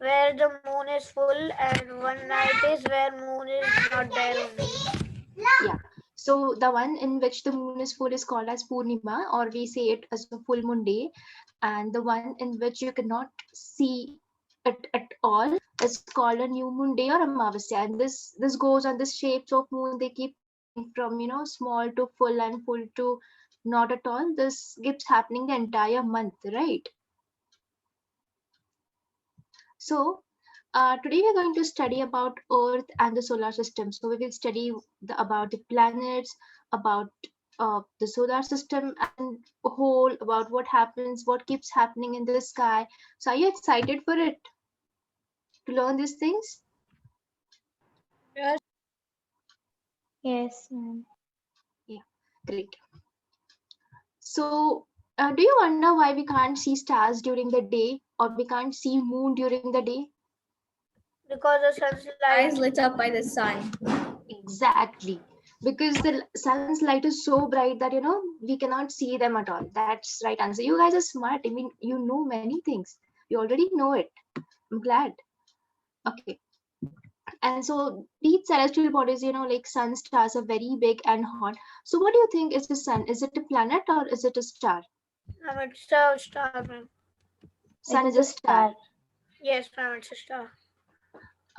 where the moon is full, and one night is where moon is not there only. Yeah. So the one in which the moon is full is called as Purnima, or we say it as a full moon day. And the one in which you cannot see it at all is called a new moon day or Amavasya. And this goes on the shapes of moon. They keep changing from small to full and full to not at all. This keeps happening the entire month, right? So, today we're going to study about Earth and the solar system. So, we will study about the planets, about the solar system and whole, about what happens, what keeps happening in the sky. So, are you excited for it to learn these things? Yes. Yes, ma'am. Yeah, great. So, do you wonder why we can't see stars during the day or we can't see moon during the day? Because the sun's Eye light. is lit up by the sun. Exactly. Because the sun's light is so bright that we cannot see them at all. That's right answer. You guys are smart. I mean, you know many things. You already know it. I'm glad. Okay. And so these celestial bodies, like sun, stars are very big and hot. So what do you think is the sun? Is it a planet or is it a star? It's a star, ma'am. Sun It is is a a star. star. Yes, ma'am, it's a star.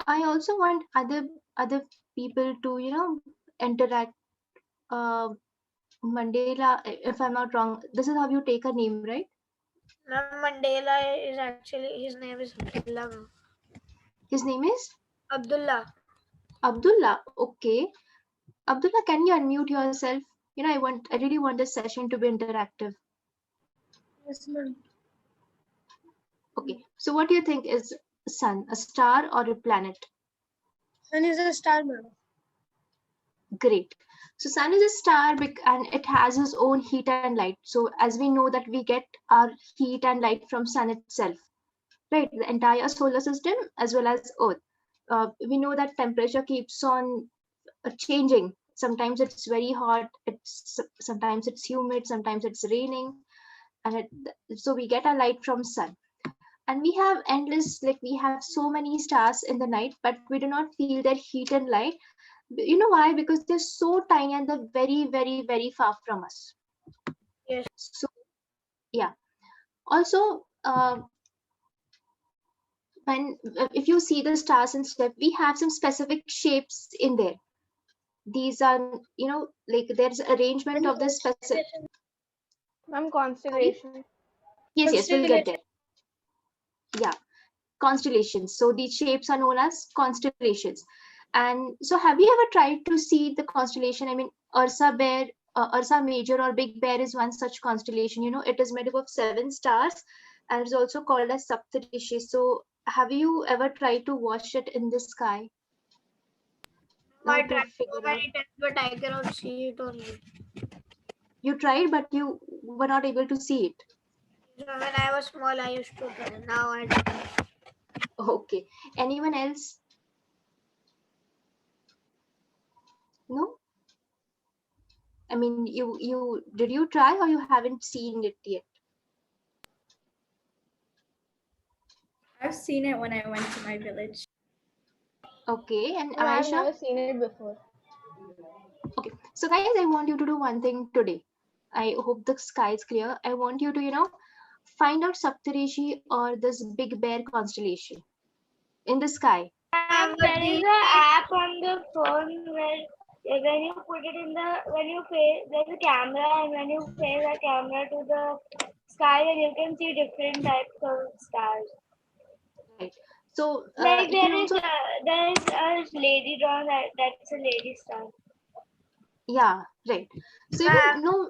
I also want other people to, interact. Mandela, if I'm not wrong, this is how you take a name, right? Ma'am, Mandela is actually, his name is Abdullah, ma'am. His name is Abdullah. Abdullah. Okay. Abdullah, can you unmute yourself? I really want this session to be interactive. Yes, ma'am. Okay. So what do you think is sun, a star or a planet? Sun is a star, ma'am. Great. So sun is a star and it has its own heat and light. So as we know that we get our heat and light from sun itself, right? The entire solar system as well as Earth. We know that temperature keeps on changing. Sometimes it's very hot. Sometimes it's humid. Sometimes it's raining, and so we get our light from sun. And we have endless, like we have so many stars in the night, but we do not feel their heat and light. You know why? Because they're so tiny and they're very, very, very far from us. Yes. So yeah. Also, when if you see the stars and stuff, we have some specific shapes in there. These are, like there's arrangement of this specific. Ma'am, Sorry. constellation. Yes, we'll get there. Yeah, constellations. So these shapes are known as constellations. And so, have you ever tried to see the constellation? I mean, Ursa Major or Big Bear is one such constellation. It is made up of 7 stars, and it's also called as Saptarishi. So, have you ever tried to watch it in the sky? I To tried so figure out. many times, but I cannot see it only. You tried, but you were not able to see it. So when I was small, I used to try. Now I don't. Okay. Anyone else? No? I mean, you did you try or you haven't seen it yet? I've seen it when I went to my village. Okay, and No, I've Aisha? never seen it before. Okay, so guys, I want you to do one thing today. I hope the sky is clear. I want you to, find out Saptarishi or this Big Bear constellation in the sky. There is an app on the phone where when you put it in when you face, there's a camera, and when you face the camera to the sky, then you can see different types of stars. Right. So Like you can also, there is a lady drawn that's a lady star. yeah, right. So Ma'am,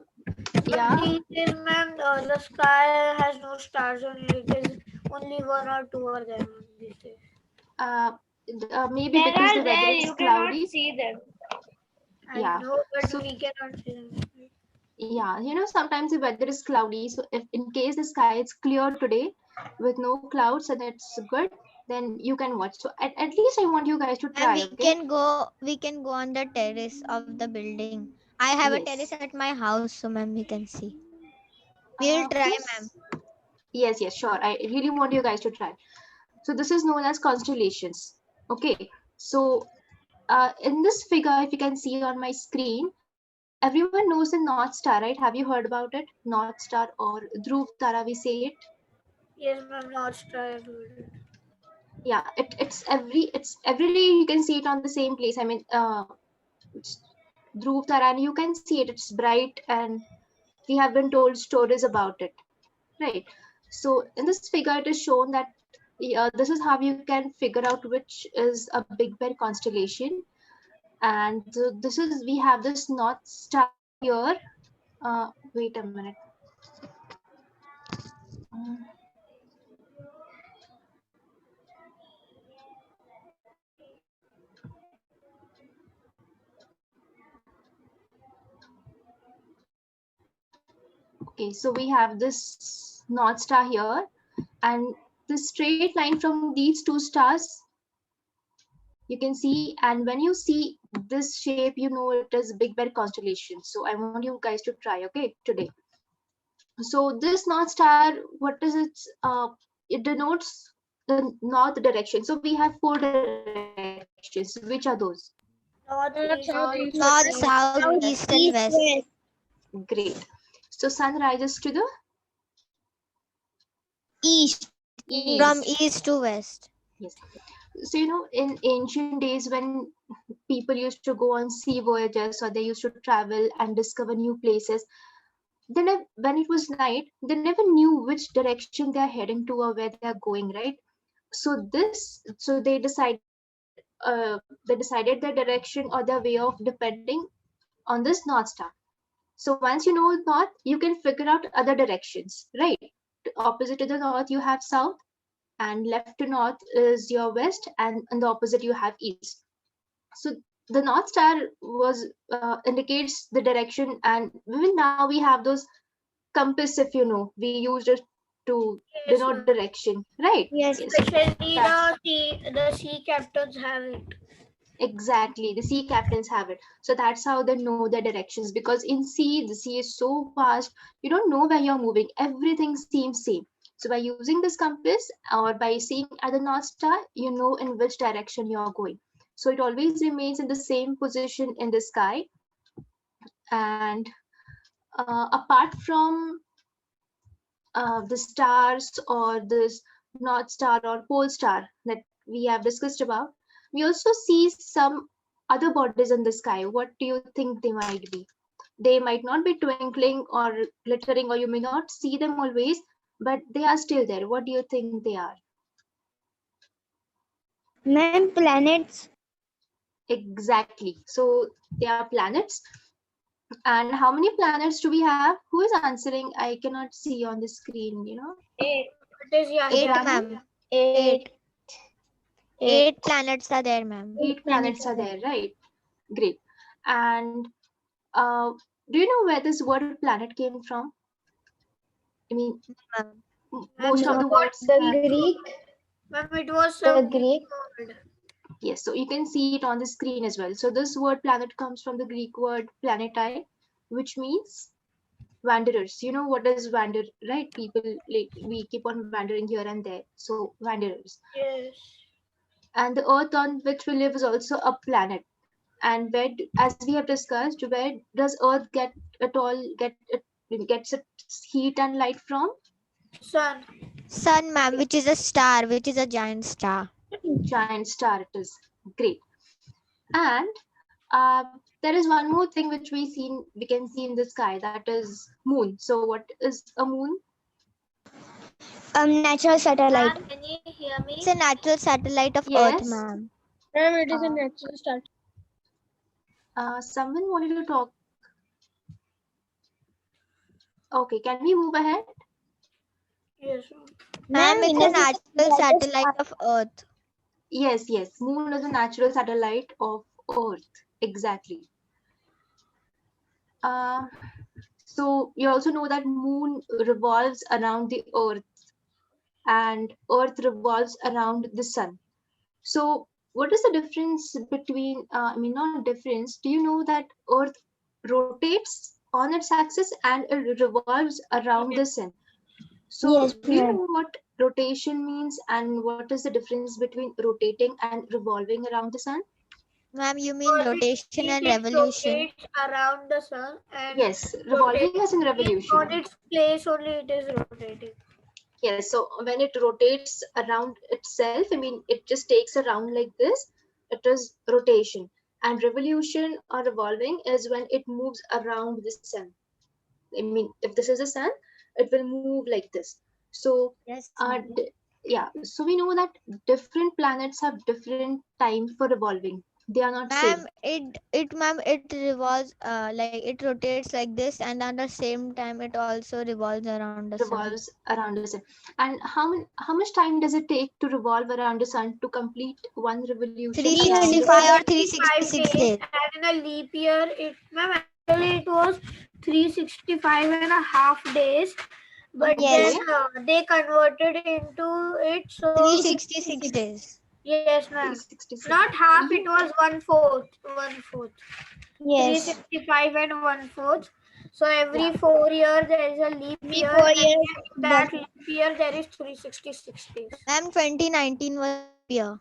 yeah. these days, ma'am, the sky has no stars on it. It is only one or two are there these days. Maybe There because are the weather there, is you cannot cloudy. see them. I Yeah. know, but So we cannot see them. yeah, sometimes the weather is cloudy. So if in case the sky is clear today with no clouds and it's good, then you can watch. So at least I want you guys to And try, we okay? can go. We can go on the terrace of the building. I have a terrace Yes. at my house, so ma'am, we can see. We'll try, ma'am. Yes. Yes, sure. I really want you guys to try. So this is known as constellations. Okay, so in this figure, if you can see on my screen, everyone knows the North Star, right? Have you heard about it? North Star or Dhruv Tara, we say it. Yes, ma'am. North Star. Yeah, it's every day you can see it on the same place. I mean, it's Dhruv Tara, and you can see it. It's bright, and we have been told stories about it, right? So in this figure, it is shown that this is how you can figure out which is a Big Bear constellation. And this is, we have this North Star here. Wait a minute. Okay, so we have this North Star here, and the straight line from these two stars you can see, and when you see this shape, you know it is Big Bear constellation. So I want you guys to try, okay, today. So this North Star, what is it? It denotes the north direction. So we have 4 directions. Which are those? North, east, North, south, east, and west. Great. So sun rises to the East. From east to west. Yes. So, you know, in ancient days when people used to go on sea voyages, or they used to travel and discover new places, then when it was night, they never knew which direction they are heading to or where they are going, right? So they decided their direction or their way of depending on this North Star. So once you know north, you can figure out other directions, right? Opposite to the north, you have south, and left to north is your west, and on the opposite, you have east. So the North Star was indicates the direction, and even now we have those compass, if you know, we used it to Yes, denote ma'am. direction, right? Yes. Especially That's- the sea captains have it. Exactly, the sea captains have it. So that's how they know their directions, because in sea, the sea is so vast, you don't know where you're moving. Everything seems same. So by using this compass or by seeing at the North Star, you know in which direction you're going. So it always remains in the same position in the sky. And apart from the stars or this North Star or Pole Star that we have discussed about, we also see some other bodies in the sky. What do you think they might be? They might not be twinkling or glittering, or you may not see them always, but they are still there. What do you think they are? Ma'am, planets. Exactly. So they are planets. And how many planets do we have? Who is answering? I cannot see on the screen, you know. 8. It is, yeah. 8, Abraham? ma'am. 8. 8 planets are there, ma'am. 8 planets are there, right? Great. And do you know where this word planet came from? I mean, most of the words have, Greek. Ma'am, it was The some Greek. word. yes, so you can see it on the screen as well. So this word planet comes from the Greek word planetai, which means wanderers. You know what is wander, right? People, like, we keep on wandering here and there. So wanderers. Yes. And the earth on which we live is also a planet. And where, as we have discussed, where does earth get it gets its heat and light from? Sun. Sun, ma'am, which is a star, which is a giant star. Giant star it is. Great. And there is one more thing which we can see in the sky, that is moon. So what is a moon? Natural satellite. Ma'am, can you hear me? It's a natural satellite of Yes. Earth, ma'am. Ma'am, it is a Uh, natural star. Someone wanted to talk. Okay, can we move ahead? Yes. Ma'am, it's a natural satellite of Earth. Yes, moon is a natural satellite of earth. Exactly. So you also know that moon revolves around the earth and earth revolves around the sun. So what is the difference between, I mean, not difference, do you know that earth rotates on its axis and it revolves around the sun? So Yes, do you ma'am. know what rotation means and what is the difference between rotating and revolving around the sun? Ma'am, you mean Because rotation and it revolution? rotates around the sun and Yes, revolving as in on revolution. its place only it is rotating. Yes, so when it rotates around itself, I mean, it just takes a round like this, it is rotation. And revolution or revolving is when it moves around the sun. I mean, if this is the sun, it will move like this. So, Yes. yeah, so we know that different planets have different time for revolving. They are not same. Ma'am, it revolves like it rotates like this, and at the same time it also revolves around the sun. Revolves around the sun. And how much time does it take to revolve around the sun to complete one revolution? 365 or 365 366 days. And in a leap year, actually it was 365 and a half days. But Yes. then they converted into it. So 366 days. yes, ma'am. 366. Not half, it was 1/4. 1/4. Yes. 365 and 1/4. So every Yeah. 4 years there is a leap year. 4 and years, in that leap year there is 366 days. Ma'am, 2019 was year.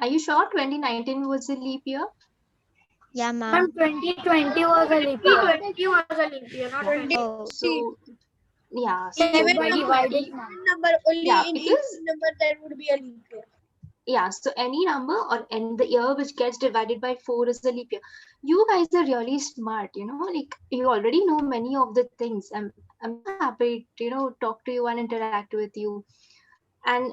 Are you sure 2019 was a leap year? Yeah, ma'am. 2020 was a leap year. 2020 was a leap year, not 20. Oh, So, yeah. So, Number only yeah, in because each number there would be a leap year. yeah, so any number or in the year which gets divided by 4 is a leap year. You guys are really smart, like you already know many of the things. I'm so happy to, talk to you and interact with you. And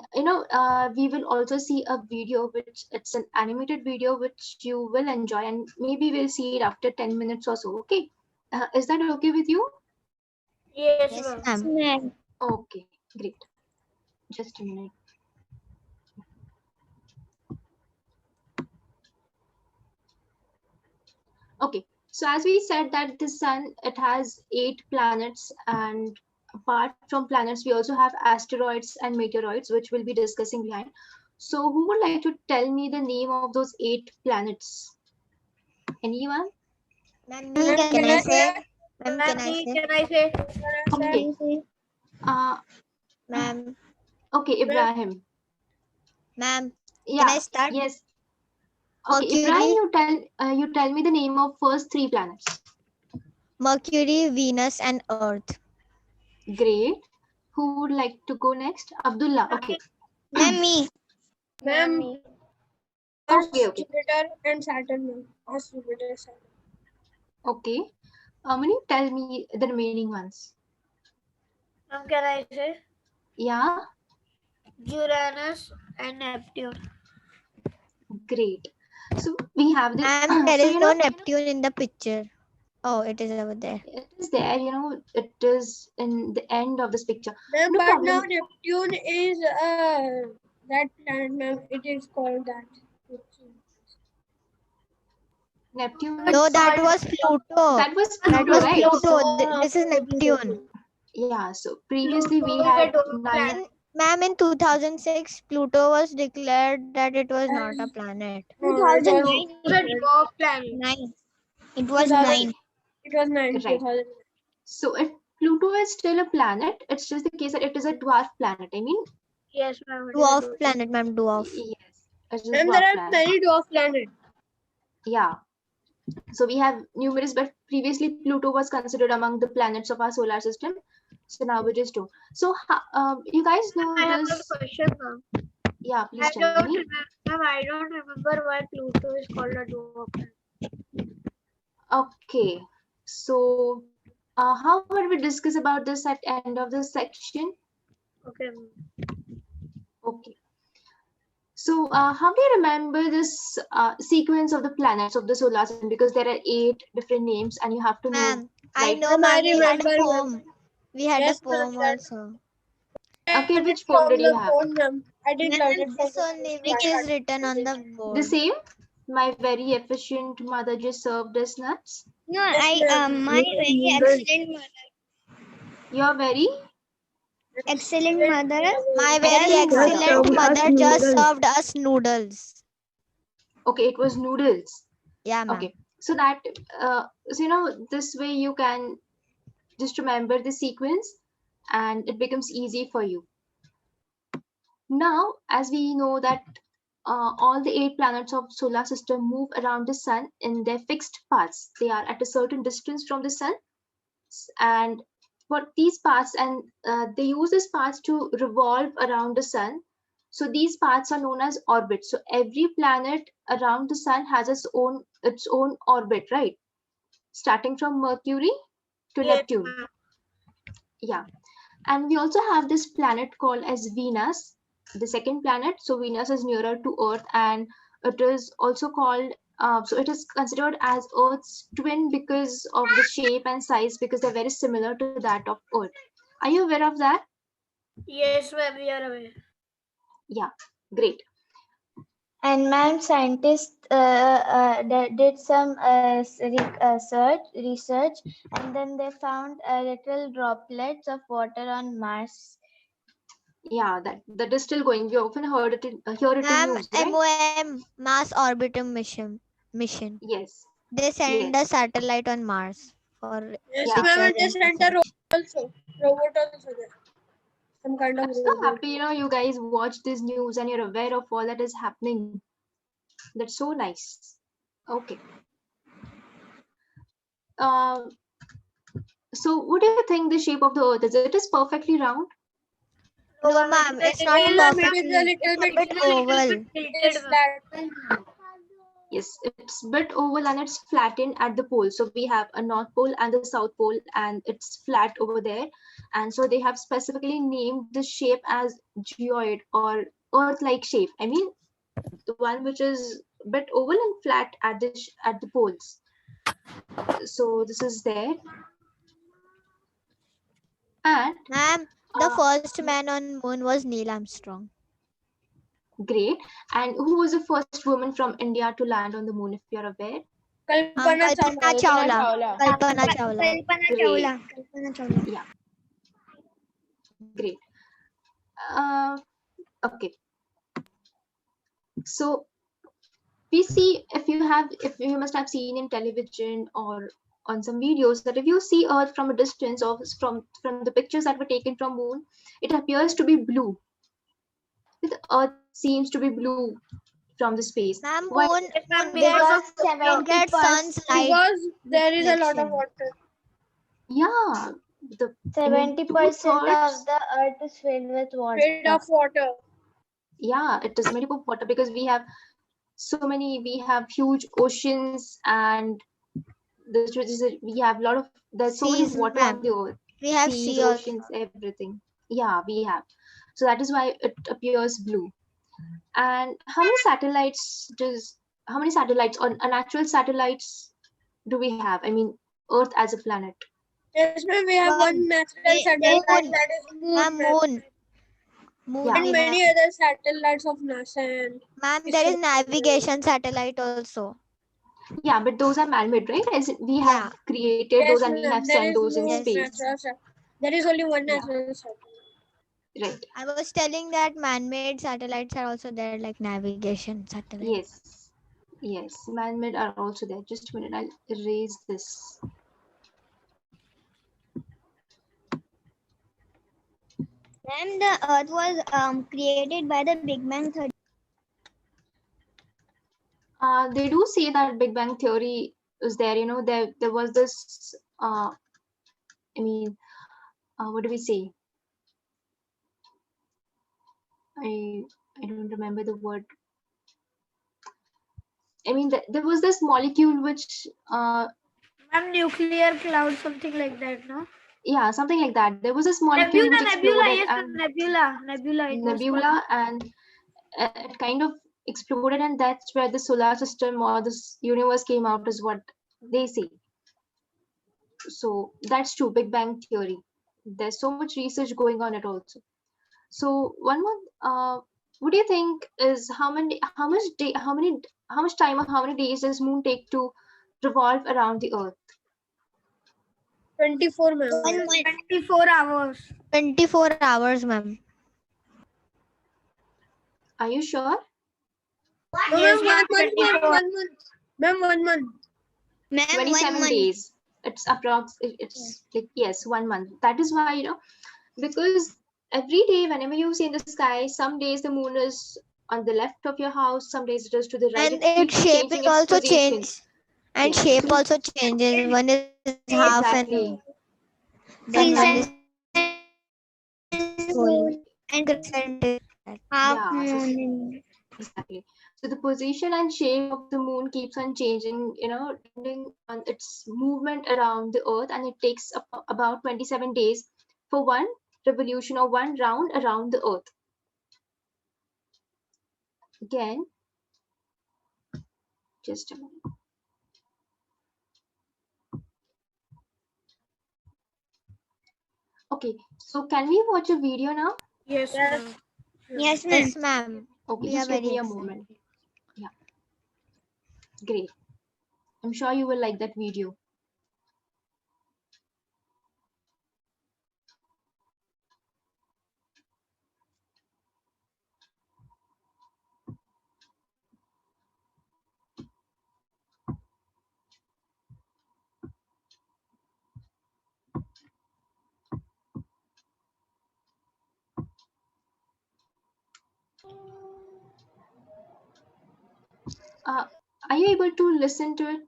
we will also see a video which it's an animated video which you will enjoy, and maybe we'll see it after 10 minutes or so. Okay, is that okay with you? Yes, yes, ma'am. ma'am. Okay, great. Just a minute. Okay, so as we said that the sun, it has 8 planets, and apart from planets, we also have asteroids and meteoroids, which we'll be discussing behind. So who would like to tell me the name of those 8 planets? Anyone? Ma'am, can I say? Ma'am, Ma'am, can I say? can I say? Okay. Ma'am, Okay, Ibrahim. ma'am, Yeah. can I start? Yes. Okay, Mercury, Ibrahim, you tell me the name of first 3 planets. Mercury, Venus, and Earth. Great. Who would like to go next? Abdullah. Okay. Ma'am, me. Ma'am, Okay. Jupiter and Saturn. Ma'am. Earth, Jupiter, Saturn. Okay. Amani, tell me the remaining ones. Ma'am, can I say? Yeah. Uranus and Neptune. Great. So we have this. Ma'am, there is no Neptune in the picture. Oh, it is over there. It is there, it is in the end of this picture. Ma'am, No but problem. now Neptune is that planet, ma'am. It is called that. Neptune. No, that was Pluto. That was That Pluto, was right? Pluto. This is Neptune. Yeah. So previously we Pluto is a had dwarf 9. planet. Ma'am, in 2006, Pluto was declared that it was not a planet. 2009. It was a dwarf planet. 9. It was 9. It was 9. Right. 2009. So if Pluto is still a planet, it's just the case that it is a dwarf planet. I mean, Yes, ma'am. it is a Dwarf dwarf. planet, ma'am, dwarf. yes, it's a Ma'am, dwarf there are planet. many dwarf planets. Yeah. So we have numerous, but previously Pluto was considered among the planets of our solar system. So now it is 2. So you guys know I have a this. question, ma'am. Yeah, please I tell don't me. remember. I don't remember why Pluto is called a dwarf planet. Okay. So how about we discuss about this at end of this section? Okay, ma'am. Okay. So how do you remember this sequence of the planets of the solar system? Because there are 8 different names and you have to know. Ma'am, I Right. know, Ma'am, I ma'am. We had a remember, poem. We had Yes, a poem ma'am. also. Okay, which poem did you have? Ma'am. I did Ma'am, learn it from this only which is written on the The board. same? My very efficient mother just served us nuts. No, my very excellent mother. You're very? Excellent mother. My very excellent mother just served us noodles. Okay, it was noodles. Yeah, ma'am. Okay, so that, so this way you can just remember the sequence and it becomes easy for you. Now, as we know that all the 8 planets of solar system move around the sun in their fixed paths. They are at a certain distance from the sun, and for these paths, and they use these paths to revolve around the sun. So these paths are known as orbits. So every planet around the sun has its own orbit, right? Starting from Mercury to Neptune. Yeah. And we also have this planet called as Venus, the second planet. So Venus is nearer to Earth, and it is also called, so it is considered as Earth's twin because of the shape and size, because they're very similar to that of Earth. Are you aware of that? Yes, ma'am, we are aware. Yeah, great. And ma'am, scientists did some research, and then they found little droplets of water on Mars. Yeah, that is still going. We often heard it hear it in Ma'am, news, right? MOM, Mars Orbitum Mission. Yes. They send Yes. a satellite on Mars for Yes, Yeah. ma'am, and they pictures and sent a research. robot also there. Some kind of I'm so robot. happy, you guys watch this news and you're aware of all that is happening. That's so nice. Okay. So what do you think the shape of the Earth is? It is perfectly round. No, ma'am, it's not Ma'am, it is a perfectly. little bit It's oval. it's flat. Yes, it's bit oval and it's flattened at the pole. So we have a North Pole and the South Pole, and it's flat over there. And so they have specifically named the shape as geoid or Earth-like shape. I mean, the one which is bit oval and flat at the poles. So this is there. And Ma'am, the uh, first man on moon was Neil Armstrong. great. And who was the first woman from India to land on the moon, if you're aware? Kalpana Chawla. Kalpana Chawla. Great. Yeah. Great. Okay. So we see, if you must have seen in television or on some videos, that if you see Earth from a distance, or from the pictures that were taken from moon, it appears to be blue. The Earth seems to be blue from the space. Ma'am, Why? moon Because gets sun's light. Because there is a lot of reflection. water. Yeah, 70% of the Earth is filled with water. Made of water. Yeah, it is made up of water, because we have huge oceans, and we have there's so Seas, much water ma'am. on the Earth. We have Seas, sea also. oceans, everything. Yeah, we have. So that is why it appears blue. And how many satellites on natural satellites do we have? I mean, Earth as a planet. Yes, ma'am, we have one natural satellite that is moon. Ma'am, moon. Yeah. And many other satellites of NASA. And Ma'am, there is navigation satellite also. Yeah, but those are man-made, right? As we have created yes, those and we ma'am, have there sent is those in no space. natural there is only one Yeah. natural satellite. Right. I was telling that man-made satellites are also there, like navigation satellites. Yes, man-made are also there. Just a minute, I'll erase this. And the Earth was created by the Big Bang Theory. They do say that Big Bang Theory is there. There was this. What do we say? I don't remember the word. I mean, there was this molecule which. Ma'am, nuclear cloud, something like that, no? Yeah, something like that. There was this molecule which Nebula, exploded, yes, and Nebula. It was nebula, and it kind of exploded, and that's where the solar system or this universe came out, is what they say. So that's true, Big Bang Theory. There's so much research going on it also. So one more, what do you think is how much time or how many days does moon take to revolve around the Earth? 24, ma'am. 24 hours. 24 hours, ma'am. Are you sure? No, Yes, ma'am, ma'am, 1 month. Ma'am, 1 month. 27 days. It's like, yes, 1 month. That is why, Because every day, whenever you see in the sky, some days the moon is on the left of your house, some days it is to the right. And It its keeps shape changing is its also position. changed. And Yes. shape also changes. One is half Exactly. and then one is whole. And Crescent is half Yeah, so moon. exactly. So the position and shape of the moon keeps on changing, depending on its movement around the Earth, and it takes about 27 days for one revolution or one round around the Earth. Again, just a minute. Okay, so can we watch a video now? Yes, ma'am. Yes, ma'am. Yes, ma'am. Okay, We are just give very me a excited. moment. Yeah, great. I'm sure you will like that video. Are you able to listen to it?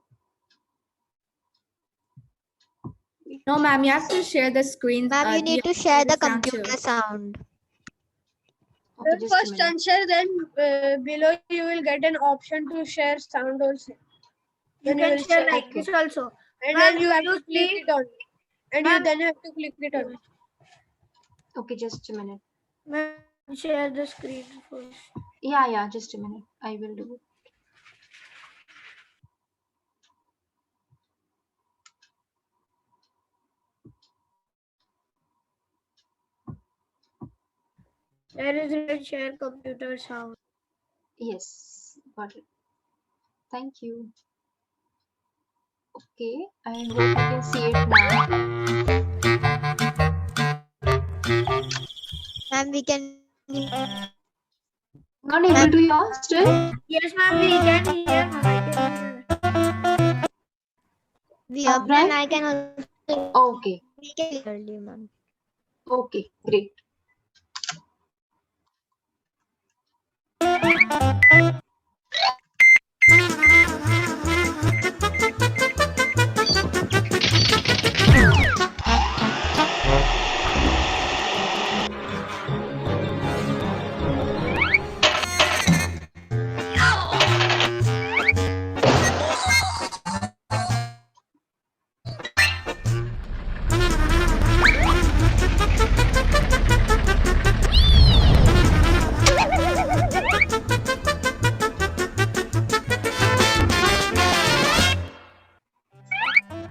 No, ma'am, you have to share the screen. Ma'am, you the need to share the sound computer too. sound. Okay, just a First minute. answer, then below you will get an option to share sound also. You Then can will share share. like Okay. this also. And Ma'am, then you have you to click speak. it on. And you Ma'am. then have to click it on. Okay, just a minute. Ma'am, share the screen first. Yeah, just a minute. I will do it. There is written share computer sound. Yes, got it. Thank you. Okay, I hope you can see it now. Ma'am, we can Not able to hear still? Yes, ma'am, we can hear. Ma'am, I can hear. we are Right? I can also Okay, we can hear you, ma'am. okay, great.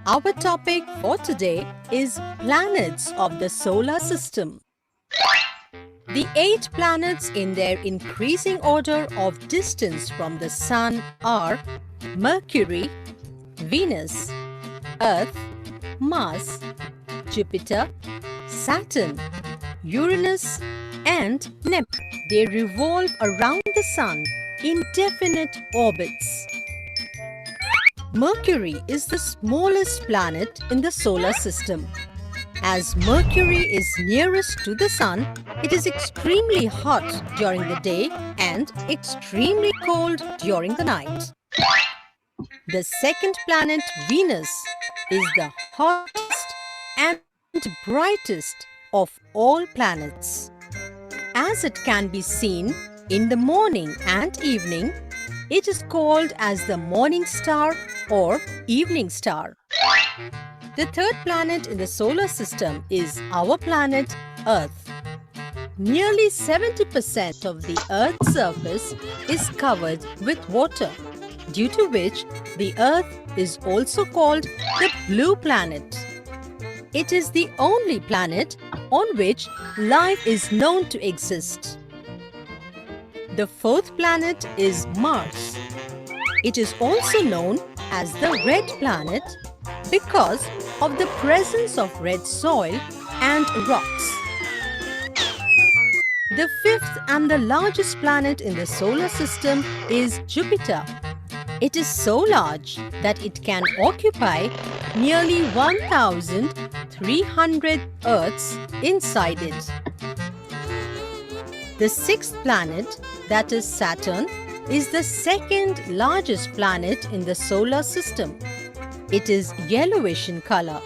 Our topic for today is planets of the solar system. The 8 planets in their increasing order of distance from the Sun are Mercury, Venus, Earth, Mars, Jupiter, Saturn, Uranus, and Neptune. They revolve around the Sun in definite orbits. Mercury is the smallest planet in the solar system. As Mercury is nearest to the Sun, it is extremely hot during the day and extremely cold during the night. The second planet, Venus, is the hottest and brightest of all planets. As it can be seen in the morning and evening, it is called as the morning star or evening star. The third planet in the solar system is our planet Earth. Nearly 70% of the Earth's surface is covered with water, due to which the Earth is also called the blue planet. It is the only planet on which life is known to exist. The fourth planet is Mars. It is also known as the red planet because of the presence of red soil and rocks. The fifth and the largest planet in the solar system is Jupiter. It is so large that it can occupy nearly 1,300 300 Earths inside it. The sixth planet, that is Saturn, is the second largest planet in the solar system. It is yellowish in color.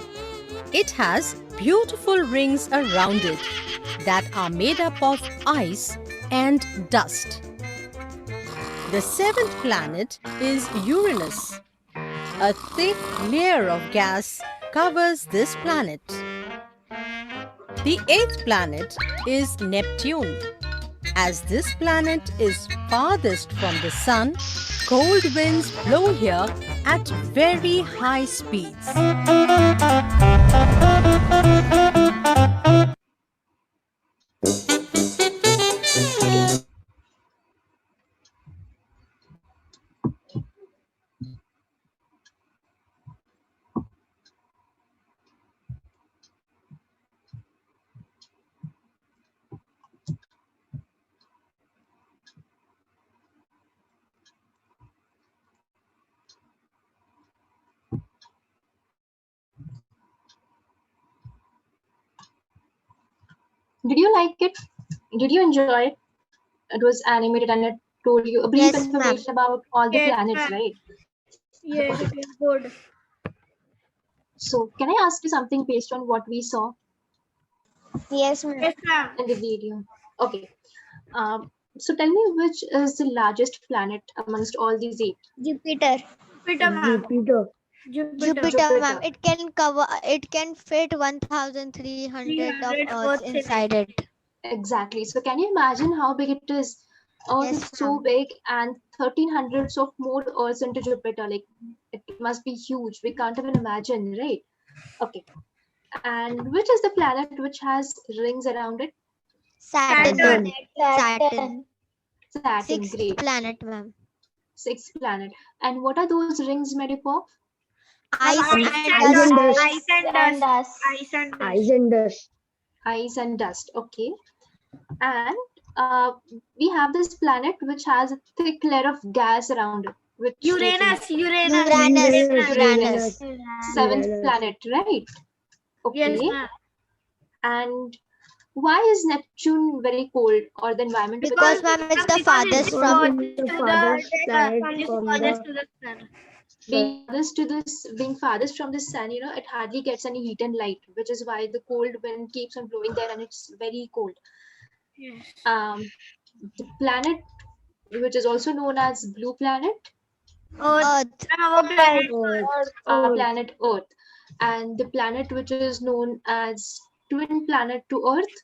It has beautiful rings around it that are made up of ice and dust. The seventh planet is Uranus. A thick layer of gas covers this planet. The eighth planet is Neptune. As this planet is farthest from the sun, cold winds blow here at very high speeds. Did you like it? Did you enjoy it? It was animated and it told you a brief Yes, ma'am. information about all the Yes, planets, ma'am. right? Yes, it is good. So can I ask you something based on what we saw Yes, ma'am. Yes, ma'am. in the video? Okay. So tell me, which is the largest planet amongst all these 8? Jupiter. Jupiter, ma'am. Jupiter. Jupiter, ma'am. It can fit 1,300 of 300 Earths Earths in inside it. Exactly. So can you imagine how big it is? Earth Yes, is so ma'am. big and 1300s of more Earths into Jupiter. Like, it must be huge. We can't even imagine, right? Okay. And which is the planet which has rings around it? Saturn. Saturn. Saturn. Saturn. Sixth Great. planet, ma'am. Sixth planet. And what are those rings made up of? Ice Ice and and dust. dust. Ice and dust. Ice and dust. Ice and dust. Okay. And we have this planet which has a thick layer of gas around it. Which Uranus. Uranus. Seventh planet, right? Okay. Yes, ma'am. And why is Neptune very cold, or the environment? Because, ma'am, it's the farthest from. the farthest to the sun. Being farthest from the sun, you know, it hardly gets any heat and light, which is why the cold wind keeps on blowing there and it's very cold. Yes. The planet which is also known as blue planet, Earth. Earth. Our planet. our planet Earth, and the planet which is known as twin planet to Earth,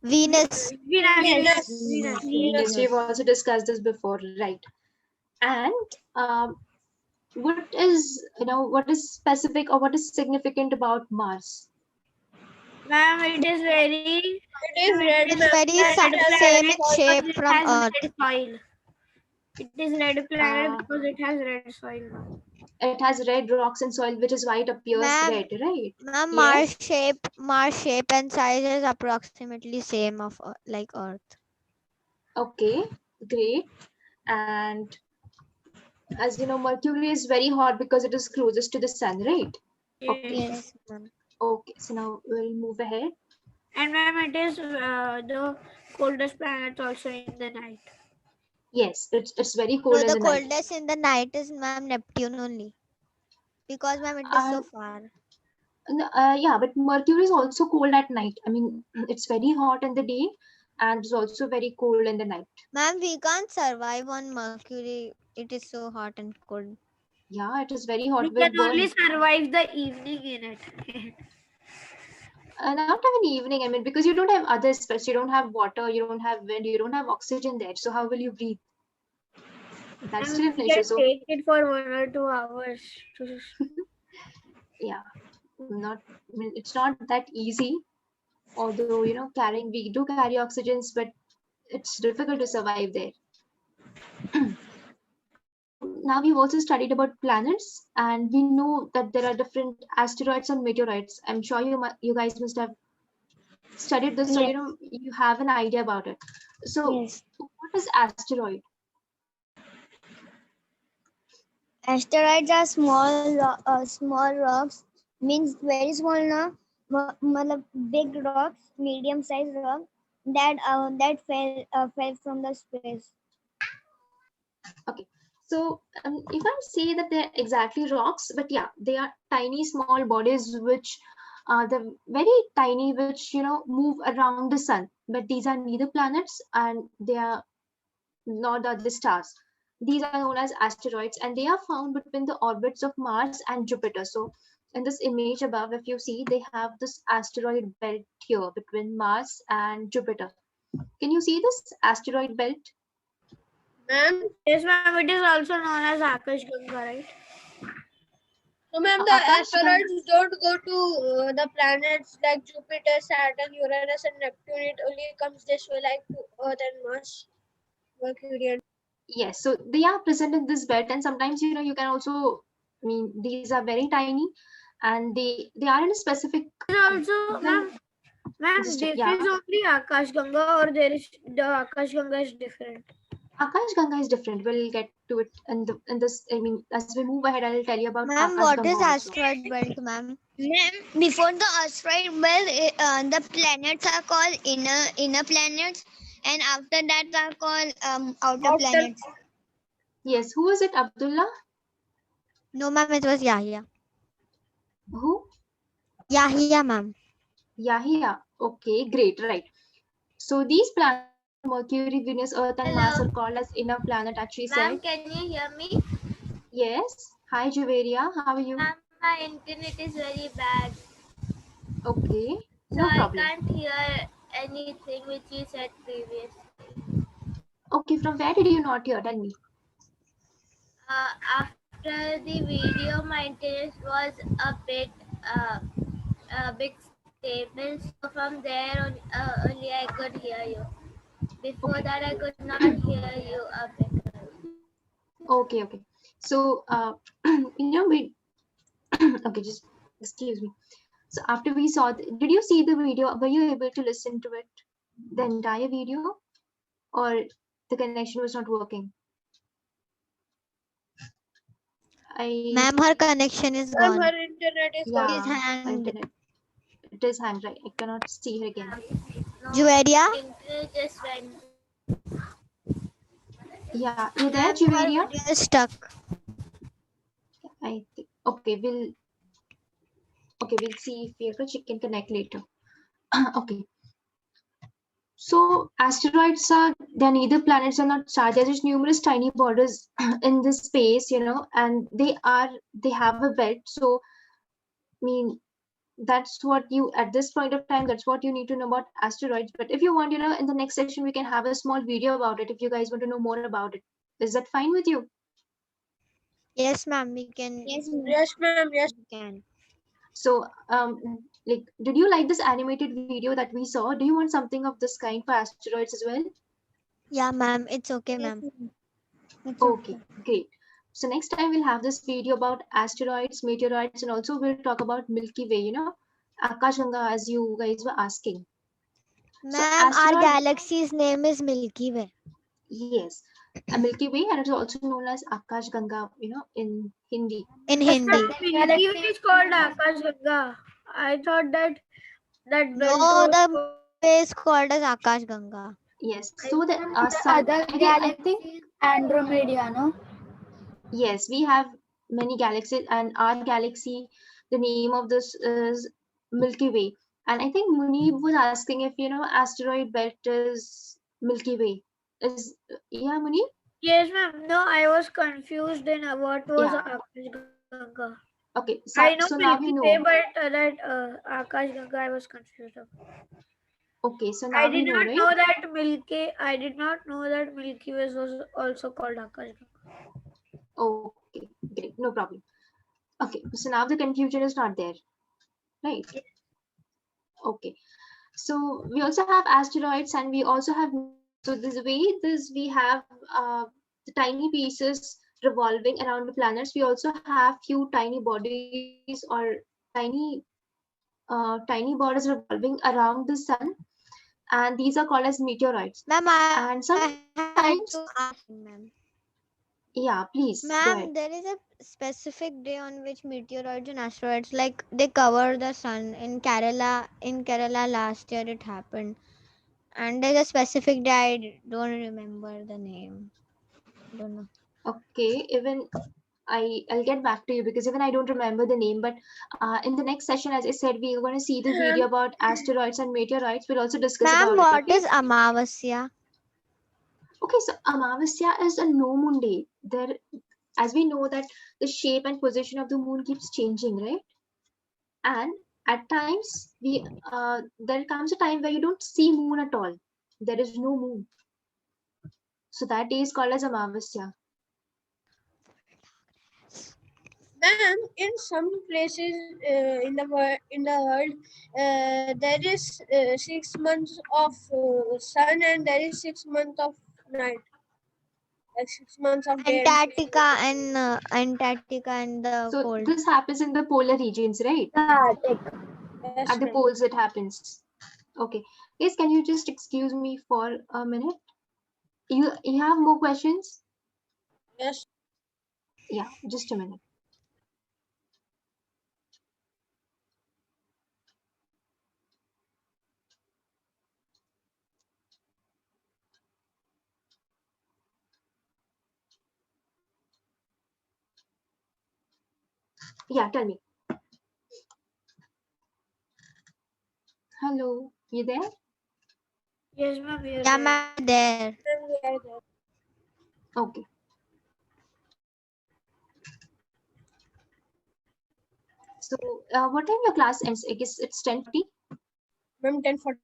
Venus. Venus. Yes, we've also discussed this before, right? And what is specific or what is significant about Mars? Ma'am, it is very. It's very same in shape from Earth. Red soil. It is red planet Ah. because it has red soil. It has red rocks and soil, which is why it appears Ma'am. red, right? Ma'am, Yes. Mars shape and size is approximately same of like Earth. Okay, great. And as you know, Mercury is very hot because it is closest to the sun, right? Okay. Yes, ma'am. Okay, so now we'll move ahead. And ma'am, it is the coldest planet also in the night. Yes, it's very cold No, in the the night. coldest in the night is, ma'am, Neptune only. Because, ma'am, it is so far. Yeah, but Mercury is also cold at night. I mean, it's very hot in the day and it's also very cold in the night. Ma'am, we can't survive on Mercury. It is so hot and cold. Yeah, it is very hot. We We'll can only burn. survive the evening in it. Not even evening. I mean, because you don't have other space. You don't have water. You don't have wind. You don't have oxygen there. So how will you breathe? That's still an We issue. can So take it for 1 or 2 hours. yeah, I mean, it's not that easy. Although, you know, we do carry oxygens, but it's difficult to survive there. Now we've also studied about planets, and we know that there are different asteroids and meteorites. I'm sure you guys must have studied this, so you know you have an idea about it. So, what is asteroid? Asteroids are small rocks, means very small now, matlab big rocks, medium-sized rock that fell from the space. Okay, so if I say that they're exactly rocks, but yeah, they are tiny, small bodies which are the very tiny, which move around the sun. But these are neither planets and they are not the other stars. These are known as asteroids, and they are found between the orbits of Mars and Jupiter. So in this image above, if you see, they have this asteroid belt here between Mars and Jupiter. Can you see this asteroid belt? Ma'am, Yes, ma'am. It is also known as Akash Ganga, right? so ma'am, the Akash asteroids don't go to the planets like Jupiter, Saturn, Uranus, and Neptune. It only comes this way, like to Earth and Mars, Mercury, and Yes, so they are present in this belt, and sometimes you can also. I mean, these are very tiny, and they are in a specific. Also, ma'am, Just this yeah, is only Akash Ganga, or there is the Akash Ganga is different. Akash Ganga is different. We'll get to it in this. I mean, as we move ahead, I'll tell you about Ma'am, Akash what Ganga is also. asteroid belt, ma'am? Ma'am, before the asteroid belt, the planets are called inner planets, and after that are called outer planets. Yes, who is it? Abdullah? No, ma'am, it was Yahya. Who? Yahya, ma'am. Yahya. Okay, great, right. So these planets, Mercury, Venus, Earth, and Mars, are called as inner planet. Actually Ma'am, said. can you hear me? Yes. Hi, Juveria. How are you? Ma'am, my internet is very bad, Okay, so no I problem. can't hear anything which you said previously. Okay, from where did you not hear? Tell me. After the video, my internet was a bit stable, so from there only I could hear you. Before that, I could not hear you a bit. Okay. So, we okay, just excuse me. So after we saw, did you see the video? Were you able to listen to it, the entire video, or the connection was not working? Ma'am, her connection is ma'am, gone. her internet is Yeah, It is her hanged. internet. It is hanged, right? I cannot see her again. No, Juveria? internet just went. Yeah, you there, Ma'am, her Juveria? video is stuck. I think. Okay, we'll see if we can connect later. Okay. So asteroids they're neither planets or not stars. They're just numerous tiny borders in this space, and they have a belt. So I mean that's what you at this point of time, that's what you need to know about asteroids. But if you want, in the next section we can have a small video about it if you guys want to know more about it. Is that fine with you? Yes, ma'am, we can. Yes, ma'am, yes. We can. So like, did you like this animated video that we saw? Do you want something of this kind for asteroids as well? Yeah, ma'am, it's okay, ma'am. Okay, great. So next time we'll have this video about asteroids, meteorites, and also we'll talk about Milky Way, Akash Ganga, as you guys were asking. Ma'am, our asteroid- galaxy's name is Milky Way. Yes, a Milky Way, and it is also known as Akash Ganga, in Hindi. In Hindi. Milky Way is called Akash Ganga. I thought that belt No, was the Milky Way is called as Akash Ganga. Yes, so the Other galaxy, Andromeda, no? Yes, we have many galaxies, and our galaxy, the name of this is Milky Way. And I think Munib was asking if asteroid belt is Milky Way. Is yeah, Munib? Yes, ma'am. No, I was confused in what was Yeah. Akash Ganga. Okay, I know so now we Milky know. Way, but that Akash Ganga I was confused of. Okay, so now I we did know, not right? know that Milky Way was also called Akash Ganga. Okay, great, no problem. Okay, so now the confusion is not there, right? Okay, so we also have asteroids, and we also have, so we have the tiny pieces revolving around the planets. We also have few tiny bodies or tiny borders revolving around the sun, and these are called as meteoroids. Ma'am, And I have sometimes, to ask, ma'am. Yeah, please go Ma'am, ahead. there is a specific day on which meteoroids and asteroids, like they cover the sun in Kerala. In Kerala last year it happened, and there's a specific day. I don't remember the name. Don't know. Okay, even I'll get back to you because even I don't remember the name. But in the next session, as I said, we are going to see the video about asteroids and meteorites. We'll also discuss Ma'am, about it. what Okay. is Amavasya? Okay, so Amavasya is a no moon day. There, as we know that the shape and position of the moon keeps changing, right? And at times there comes a time where you don't see moon at all. There is no moon. So that day is called as Amavasya. Ma'am, in some places in the world, there is 6 months of sun and there is 6 months of night, like 6 months of day and 6 months of night. Antarctica and the So cold. this happens in the polar regions, right? Yes, At the ma'am. poles it happens. Okay. Guys, can you just excuse me for a minute? You have more questions? Yes. Yeah, just a minute. Yeah, tell me. Hello, you there? Yes, ma'am. We are Yeah, there. ma'am, there. Ma'am, we are there. Okay. So, what time your class ends? I guess it's 10:40. Ma'am, 10:40.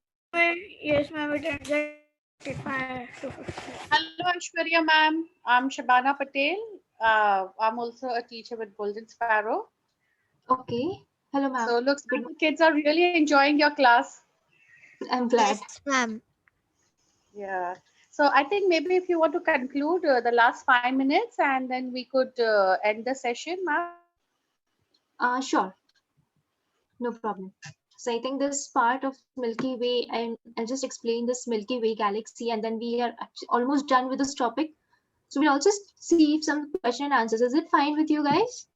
Yes, ma'am. It ends at 55 to 50. Hello, Aishwarya ma'am. I'm Shabana Patel. I'm also a teacher with Golden Sparrow. Okay. Hello, ma'am. So looks Good. like the kids are really enjoying your class. I'm glad. Yes, ma'am. Yeah. So I think maybe if you want to conclude the last 5 minutes and then we could end the session, ma'am. Sure. No problem. So I think this part of Milky Way, and I'll just explain this Milky Way galaxy, and then we are almost done with this topic. So we'll also see some question and answers. Is it fine with you guys?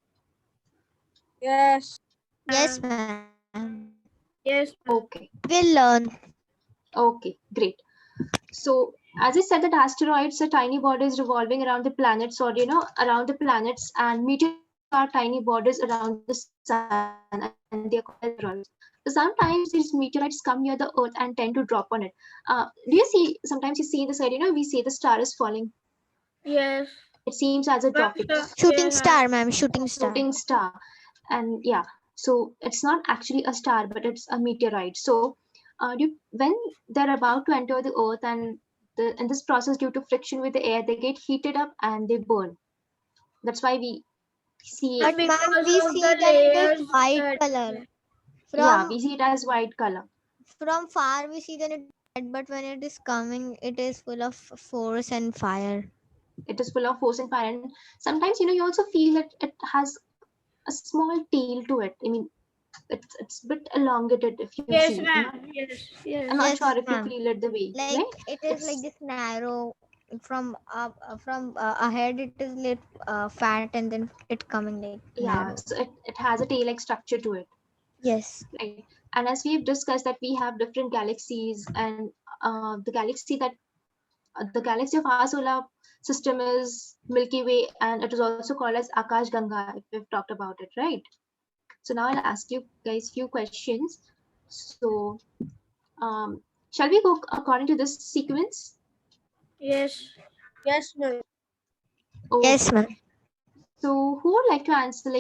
Yes. Yes, ma'am. Yes, ma'am. Okay. We'll learn. Okay, great. So as I said, that asteroids are tiny bodies revolving around the planets, or around the planets, and meteors are tiny bodies around the sun, and they are called as asteroids. So sometimes these meteorites come near the Earth and tend to drop on it. Do you see? Sometimes you see the side. We say the star is falling. Yes. It seems as a Ma'am, drop. so, It's Shooting yeah. star, ma'am. Shooting star. floating star, and yeah. So it's not actually a star, but it's a meteorite. So when they're about to enter the Earth, and in this process, due to friction with the air, they get heated up and they burn. That's why we see But it. ma'am, Because we of see the that it layers is white that color. Yeah, we From see it as white color. from far we see that it is red, but when it is coming, it is full of force and fire. It is full of force and fire, and sometimes you also feel that it has a small tail to it. I mean, it's a bit elongated if you Yes, see. ma'am. Yes. I'm Yes. not Yes, sure if you ma'am. feel it the way, Like right? it is like It's this narrow from ahead. It is lit fat, and then it coming like yeah. narrow. So it has a tail like structure to it. Yes. Right. And as we've discussed that we have different galaxies, and the galaxy of our solar system is Milky Way, and it is also called as Akash Ganga, if we've talked about it, right? So now I'll ask you guys few questions. So shall we go according to this sequence? Yes. Yes, ma'am. Yes, Okay. ma'am. So who would like to answer,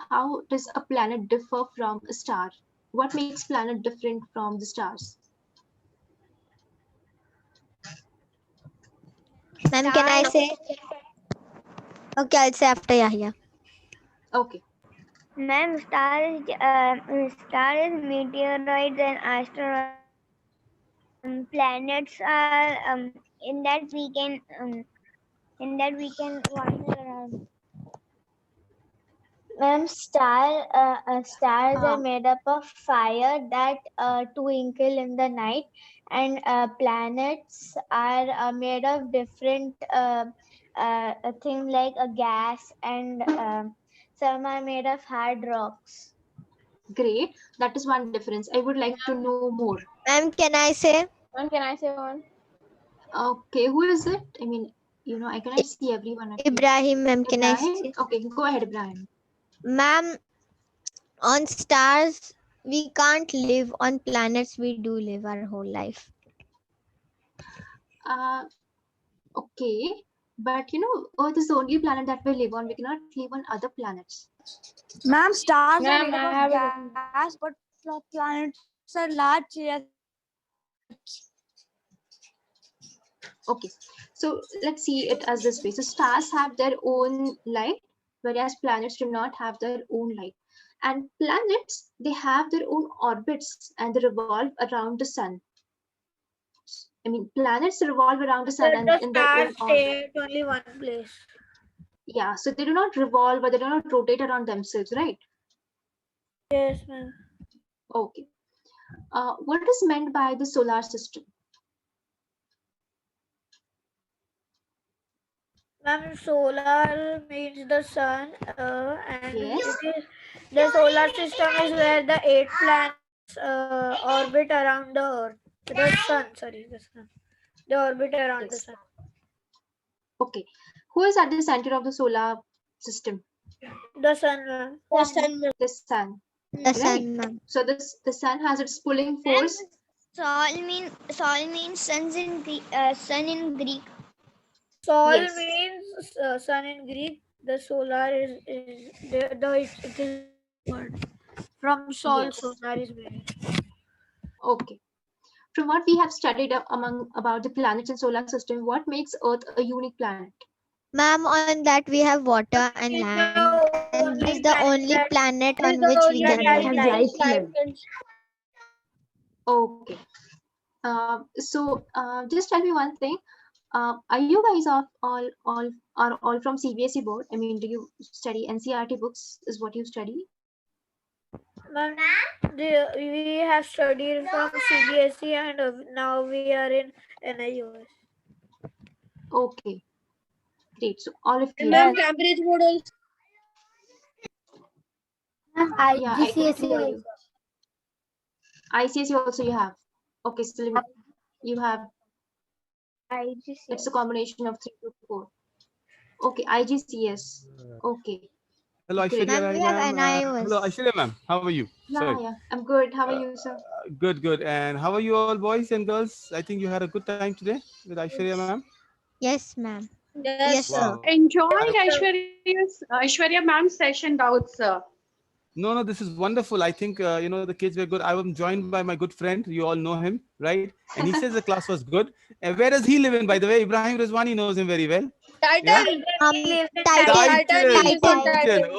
how does a planet differ from a star? What makes planet different from the stars? Ma'am, can I say? Okay, I'll say after Yahya. Okay. Ma'am, star is meteoroids and asteroids. Planets are in that we can Ma'am, stars are Uh, made up of fire that twinkle in the night, and planets are made of different a thing like a gas, and some are made of hard rocks. Great. That is one difference. I would like to know more. Ma'am, can I say? Ma'am, can I say one? Okay, who is it? I mean, I cannot see everyone. Ibrahim, ma'am, can I Ibrahim? say? Okay, go ahead, Ibrahim. Ma'am, on stars, we can't live. On planets, we do live our whole life. Okay, but Earth is the only planet that we live on. We cannot live on other planets. Ma'am, stars are Ma'am, made I up have of gas, but planets are large. Okay, so let's see it as this way. So stars have their own light, whereas planets do not have their own light. And planets, they have their own orbits and they revolve around the sun. I mean, planets revolve around the sun and The in their own stars orbit. stay at only one place. Yeah, so they do not revolve or they do not rotate around themselves, right? Yes, ma'am. Okay. What is meant by the solar system? Ma'am, solar means the sun, and Yes. the solar system is where the 8 planets orbit around the Earth. The sun, sorry, the sun. They orbit around the Yes. sun. Okay. Who is at the center of the solar system? The sun, ma'am. The sun. The sun. The Right. sun, ma'am. So the sun has its pulling force. Sol means sun in Greek. Sol Yes. means sun in Greek. The solar is it is word from sol. Yes. Solar is made. Okay. From what we have studied about the planets and solar system, what makes Earth a unique planet? Ma'am, on that we have water and It's land, the and this only is the only that- planet it is on the which we only can that live. has life. Okay. Just tell me one thing. Are you guys all from CBSE board? I mean, do you study NCERT books? Is what you study? Ma'am, we have studied from CBSE and now we are in NIUS. Okay. Great. So all of you. Ma'am, Cambridge board also. Yeah, I can hear you. ICSE also you have. Okay, so you have. It's a combination of 3 to 4. Okay, IGCS. Okay. Hello, Aishwarya. Ma'am, we have NIOS. Hello, Aishwarya, ma'am. How are you? Yeah, I'm good. How are you, sir? Good, good. And how are you all, boys and girls? I think you had a good time today with Aishwarya, ma'am. Yes, ma'am. Yes, Yes, sir. Wow. Enjoying Aishwarya ma'am's session, doubts, sir. No, this is wonderful. I think, the kids were good. I was joined by my good friend. You all know him, right? And he says the class was good. And where does he live in, by the way? Ibrahim Rizwani knows him very well. Titan. Titan.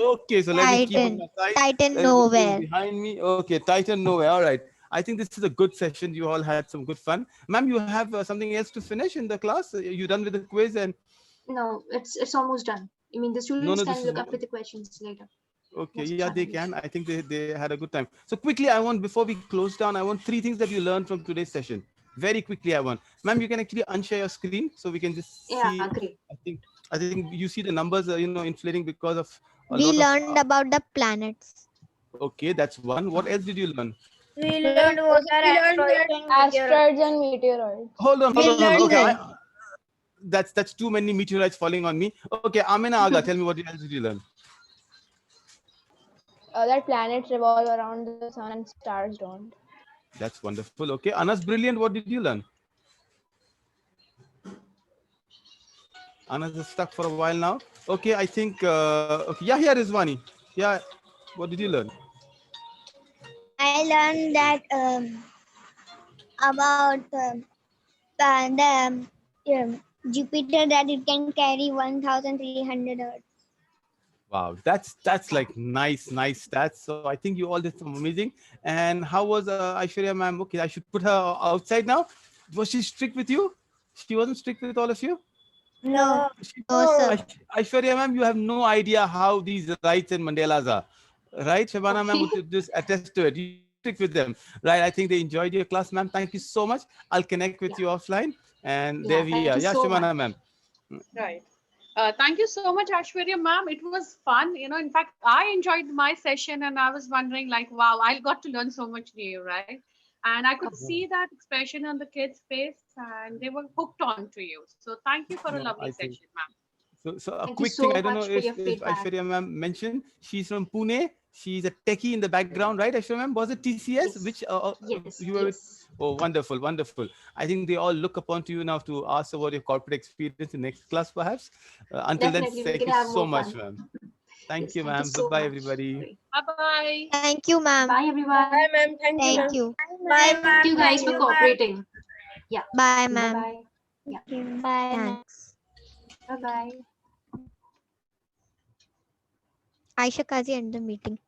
Okay, so let me keep him aside. Titan Let me keep him nowhere. behind me. Okay, Titan nowhere. All right. I think this is a good session. You all had some good fun. Ma'am, you have something else to finish in the class? You done with the quiz? And No, it's almost done. I mean, the students can look up with the questions later. okay, Most yeah, they challenges. can. I think they had a good time. So quickly, before we close down, I want 3 things that you learned from today's session. Very quickly, I want. Ma'am, you can actually unshare your screen so we can just Yeah, see. agree. I think you see the numbers, inflating because of a We lot learned about the planets. Okay, that's one. What else did you learn? We learned what are Asteroids and meteoroids. Hold on. We learned Okay, that. that's too many meteorites falling on me. Okay, Amina Aga, tell me what else did you learn? That planets revolve around the sun and stars don't. That's wonderful. Okay, Anas Brilliant, what did you learn? Anas is stuck for a while now. Okay, I think, okay, yeah, Rizwani. Yeah, what did you learn? I learned that about the Jupiter, that it can carry 1,300 Earth. Wow, that's like nice stats. So I think you all did some amazing. And how was Aishwarya ma'am? Okay, I should put her outside now. Was she strict with you? She wasn't strict with all of you? No, sir. Aishwarya ma'am, you have no idea how these rights and Mandelas are. Right? Shabana ma'am would just attest to it. You stick with them. Right? I think they enjoyed your class, ma'am. Thank you so much. I'll connect with you offline. And there we thank are. you Yeah, so Shabana much. ma'am. Right. Thank you so much, Aishwarya ma'am. It was fun. In fact, I enjoyed my session and I was wondering like, wow, I got to learn so much new, right? And I could see that expression on the kids' face and they were hooked on to you. So thank you for a No, lovely I think session, ma'am. so. A Thank you quick so thing. I don't know much for your if feedback. Aishwarya ma'am mentioned she's from Pune. She's a techie in the background, right? Aishwarya ma'am, was it TCS? Yes. Which Yes, you were with? yes. Oh, wonderful, wonderful. I think they all look upon to you now to ask about your corporate experience in next class, perhaps. Until then, Definitely, we thank can you have so more much, fun. ma'am. Thank Yes, you, thank you ma'am. so Goodbye, much. everybody. Great. Bye-bye. Thank you, ma'am. Bye, everyone. Bye, ma'am. Thank you, ma'am. Thank you. Bye, Thank ma'am. you guys Thank for you, ma'am. cooperating. Yeah. Bye, ma'am. Bye-bye. Yeah. Bye, ma'am. Thanks. Bye-bye. Aisha Kazi, end the meeting.